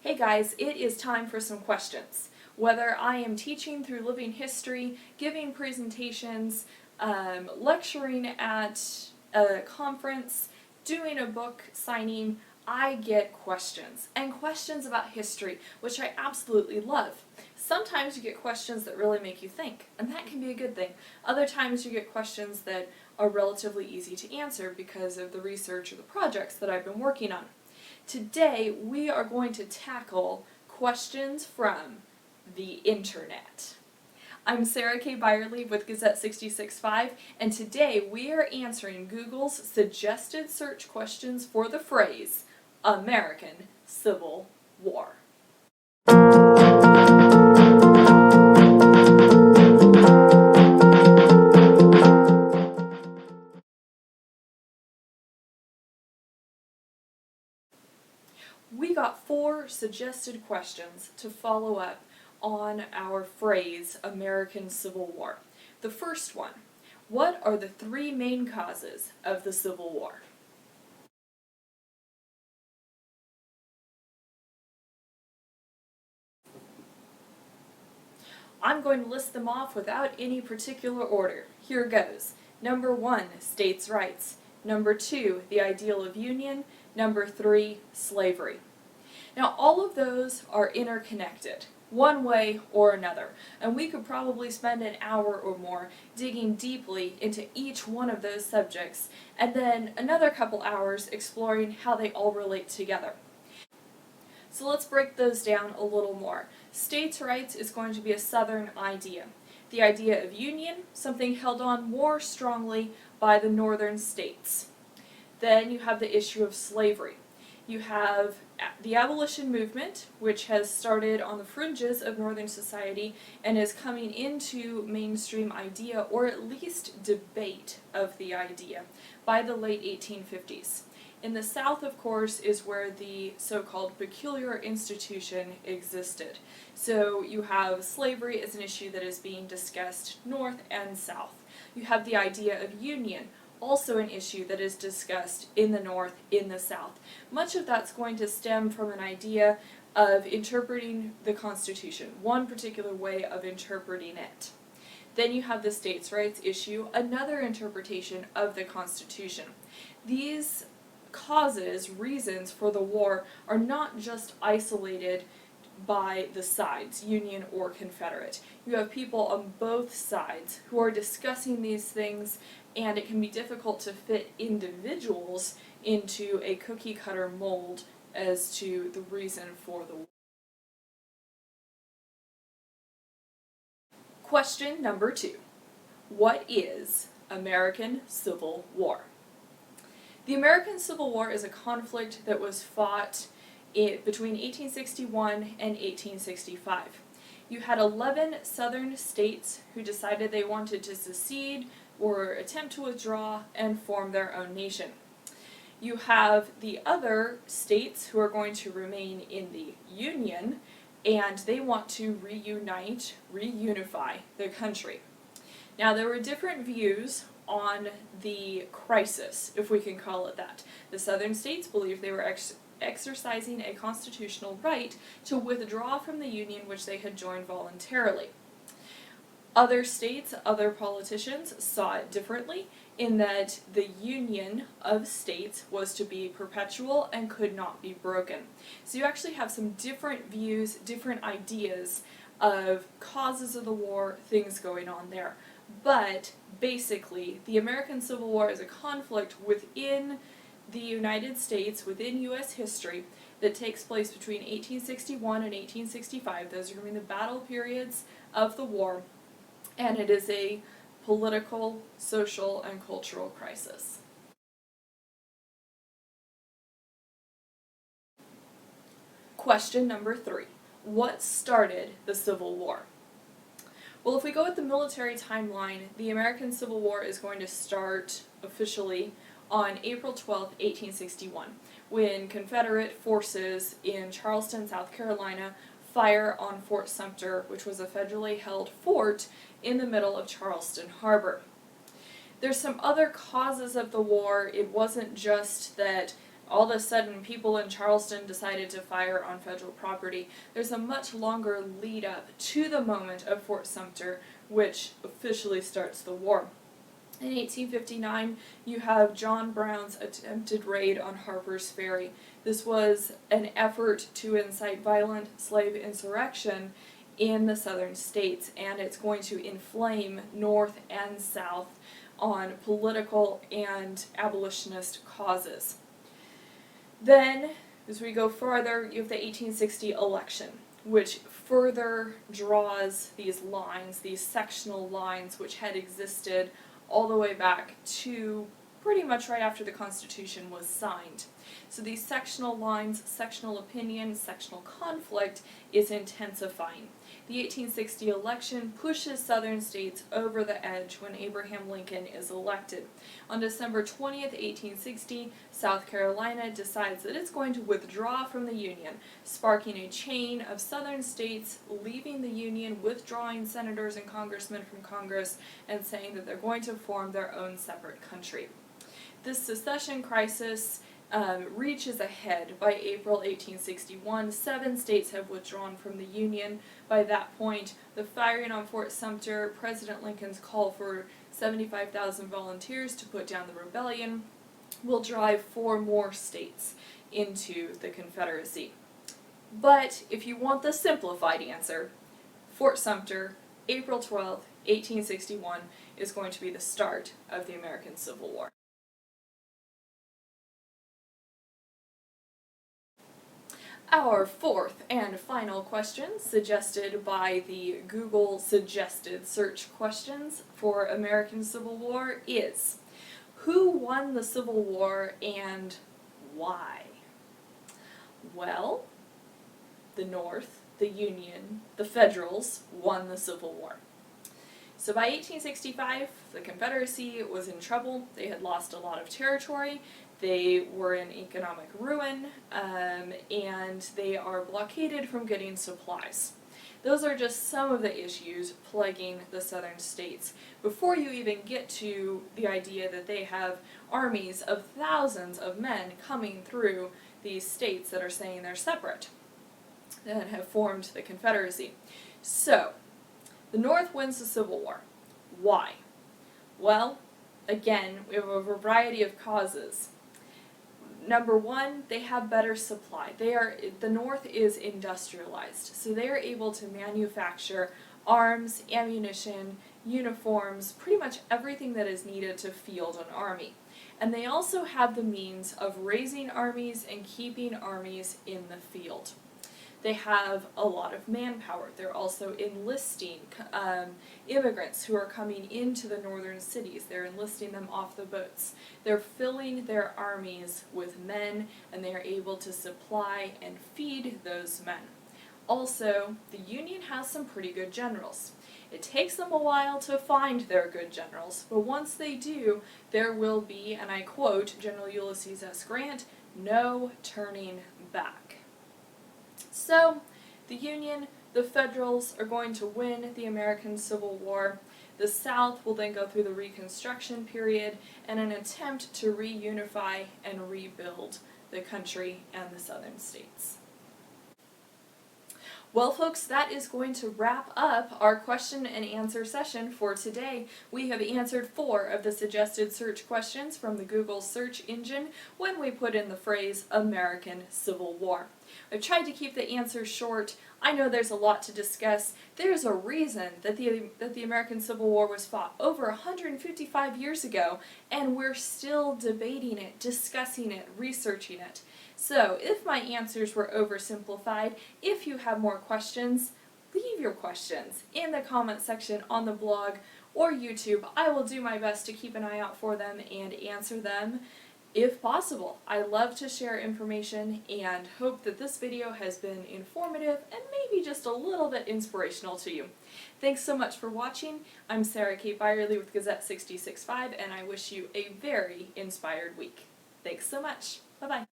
Hey guys, it is time for some questions. Whether I am teaching through living history, giving presentations, lecturing at a conference, doing a book signing, I get questions. And questions about history, which I absolutely love. Sometimes you get questions that really make you think, and that can be a good thing. Other times you get questions that are relatively easy to answer because of the research or the projects that I've been working on. Today we are going to tackle questions from the internet. I'm Sarah Kay Bierle with GZ665, and today we are answering Google's suggested search questions for the phrase American Civil War. We got 4 suggested questions to follow up on our phrase American Civil War. The first one, what are the 3 main causes of the Civil War? I'm going to list them off without any particular order. Here goes. Number 1, states' rights. Number 2, the ideal of union. Number 3, slavery. Now all of those are interconnected, one way or another, and we could probably spend an hour or more digging deeply into each one of those subjects, and then another couple hours exploring how they all relate together. So let's break those down a little more. States' rights is going to be a Southern idea. The idea of union, something held on more strongly by the Northern states. Then you have the issue of slavery. You have the abolition movement, which has started on the fringes of Northern society and is coming into mainstream idea, or at least debate of the idea, by the late 1850s. In the South, of course, is where the so-called peculiar institution existed. So you have slavery as an issue that is being discussed North and South. You have the idea of union, also an issue that is discussed in the North, in the South. Much of that's going to stem from an idea of interpreting the Constitution, one particular way of interpreting it. Then you have the states' rights issue, another interpretation of the Constitution. These causes, reasons for the war, are not just isolated by the sides, Union or Confederate. You have people on both sides who are discussing these things, and it can be difficult to fit individuals into a cookie-cutter mold as to the reason for the war. Question number 2. What is American Civil War? The American Civil War is a conflict that was fought between 1861 and 1865. You had 11 southern states who decided they wanted to secede or attempt to withdraw and form their own nation. You have the other states who are going to remain in the Union, and they want to reunify their country. Now there were different views on the crisis, if we can call it that. The southern states believed they were exercising a constitutional right to withdraw from the Union, which they had joined voluntarily. Other states, other politicians saw it differently, in that the union of states was to be perpetual and could not be broken. So you actually have some different views, different ideas of causes of the war, things going on there. But basically, the American Civil War is a conflict within the United States, within U.S. history, that takes place between 1861 and 1865. Those are going to be the battle periods of the war, and it is a political, social, and cultural crisis. Question number 3. What started the Civil War? Well, if we go with the military timeline, the American Civil War is going to start officially on April 12, 1861, when Confederate forces in Charleston, South Carolina, fire on Fort Sumter, which was a federally held fort in the middle of Charleston Harbor. There's some other causes of the war. It wasn't just that all of a sudden people in Charleston decided to fire on federal property. There's a much longer lead up to the moment of Fort Sumter, which officially starts the war. In 1859, you have John Brown's attempted raid on Harper's Ferry. This was an effort to incite violent slave insurrection in the southern states, and it's going to inflame North and South on political and abolitionist causes. Then, as we go farther, you have the 1860 election, which further draws these lines, these sectional lines, which had existed all the way back to pretty much right after the Constitution was signed. So these sectional lines, sectional opinion, sectional conflict is intensifying. The 1860 election pushes southern states over the edge when Abraham Lincoln is elected. On December 20th, 1860, South Carolina decides that it's going to withdraw from the Union, sparking a chain of southern states leaving the Union, withdrawing senators and congressmen from Congress, and saying that they're going to form their own separate country. This secession crisis reaches a head by April 1861. 7 states have withdrawn from the Union. By that point, the firing on Fort Sumter, President Lincoln's call for 75,000 volunteers to put down the rebellion, will drive 4 more states into the Confederacy. But if you want the simplified answer, Fort Sumter, April 12th, 1861, is going to be the start of the American Civil War. Our fourth and final question, suggested by the Google suggested search questions for American Civil War, is: who won the Civil War and why? Well, the North, the Union, the Federals won the Civil War. So by 1865, the Confederacy was in trouble. They had lost a lot of territory. They were in economic ruin, and they are blockaded from getting supplies. Those are just some of the issues plaguing the southern states, before you even get to the idea that they have armies of thousands of men coming through these states that are saying they're separate and have formed the Confederacy. So, the North wins the Civil War. Why? Well, again, we have a variety of causes. Number one, they have better supply. The North is industrialized, so they are able to manufacture arms, ammunition, uniforms, pretty much everything that is needed to field an army. And they also have the means of raising armies and keeping armies in the field. They have a lot of manpower. They're also enlisting immigrants who are coming into the northern cities. They're enlisting them off the boats. They're filling their armies with men, and they are able to supply and feed those men. Also, the Union has some pretty good generals. It takes them a while to find their good generals, but once they do, there will be, and I quote General Ulysses S. Grant, "no turning back." So, the Union, the Federals, are going to win the American Civil War. The South will then go through the Reconstruction period in an attempt to reunify and rebuild the country and the southern states. Well, folks, that is going to wrap up our question and answer session for today. We have answered 4 of the suggested search questions from the Google search engine when we put in the phrase American Civil War. I've tried to keep the answers short. I know there's a lot to discuss. There's a reason that the American Civil War was fought over 155 years ago, and we're still debating it, discussing it, researching it. So, if my answers were oversimplified, if you have more questions, leave your questions in the comment section on the blog or YouTube. I will do my best to keep an eye out for them and answer them if possible. I love to share information and hope that this video has been informative and maybe just a little bit inspirational to you. Thanks so much for watching. I'm Sarah Kay Bierle with GZ665, and I wish you a very inspired week. Thanks so much. Bye-bye.